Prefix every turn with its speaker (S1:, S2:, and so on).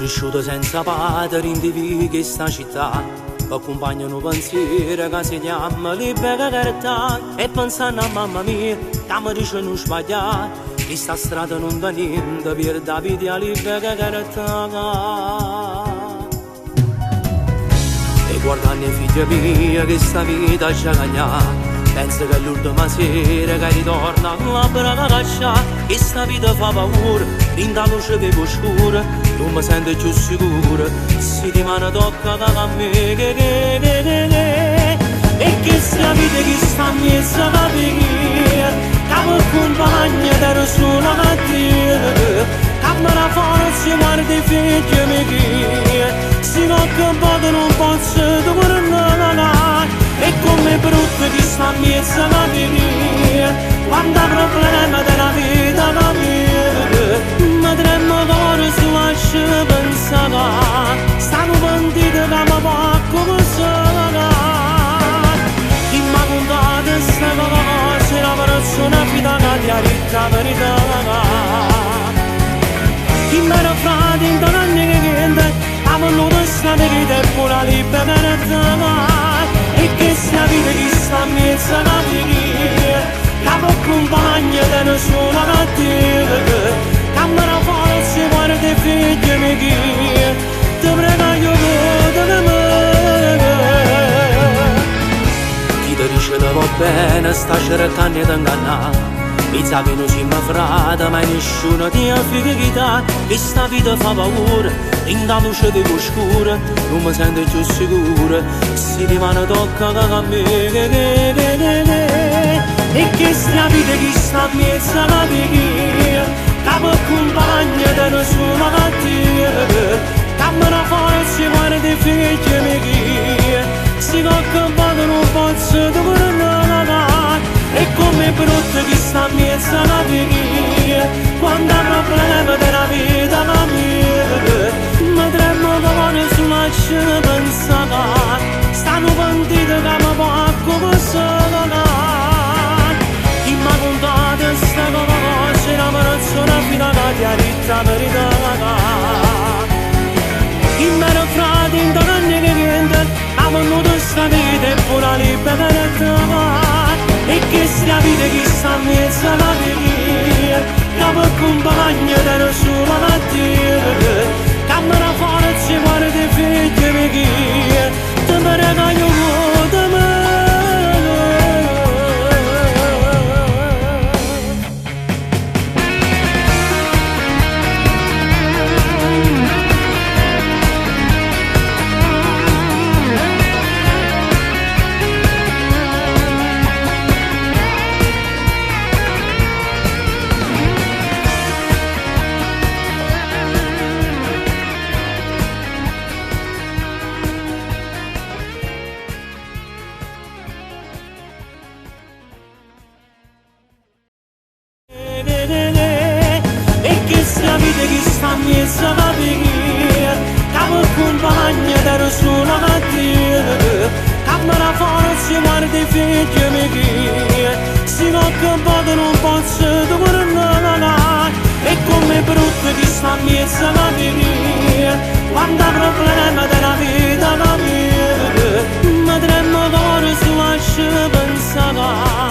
S1: cresciuto senza padre in di questa città, accompagnano pensieri che segniamo libera carità. E pensando a mamma mia, che mi dice non sbagliare, questa strada non da niente per la vita libera carità. E guardando i figli miei che sta vita già cagnata, penso che l'ultima sera che ritorna la brava caccia. E sta vita fa paura, in da luce vivo scura, non mi sento più sicuro, se ti mano tocca da me e che sta vita che sta a mezzo da preghiera, che mi accompagna da sola mattina, che me la forza guarda i figli miei, se non che non posso tornare. E come brutto che sta a mezzo da preghiera, quando problema della vita da mia, ma tremmo cuore su lascia pensare, stanno pentiti che mi fa come sono. Chi mi ha contato sta cosa, la persona vita che ti ha detto la verità. Chi mi era frate in tanti anni che niente, ha voluto stare che tempo la libertà. E che sia vita che sta a mezzo alla preghiera, che mi accompagna da nessuna mattina, che me la forza guarda i figli miei, ti prego aiutatemi. Chi ti dice che va bene sta cercando di ingannare, mi sa che non siamo frate, ma nessuno ti ha figlio. E sta vita fa paura, in da luce di scura, non mi sento più sicuro, se ti mano tocca a me. E che sta vita che sta a mezzo alla preghiera, che mi accompagna da nessuna mattina, che me la forza guarda i figli miei, se non che non posso tornare. E come brutto che sta a mezzo alla preghiera, quando ha problema della vita la mia, ma tremmo cuore su lascia pensare, stanno pentiti che mi fa come sono. Chi mi ha contato sta cosa, la persona fino che ti ha detto la verità. Chi mi era frate in tanti anni che niente, ha voluto sta vita e pure la libertà. E che sia vita che sta a mezzo alla preghiera, che mi accompagna da nessuna mattina, che me la forza guarda i figli miei, ti prego aiutatemi. Mezzo alla preghiera, che mi accompagna da sola mattina, che me la forza guarda i figli miei, se non che non posso tornare. E come brutto che sta a mezzo alla preghiera, quando ha problema della vita la mia, ma tremmo cuore su lascia pensare.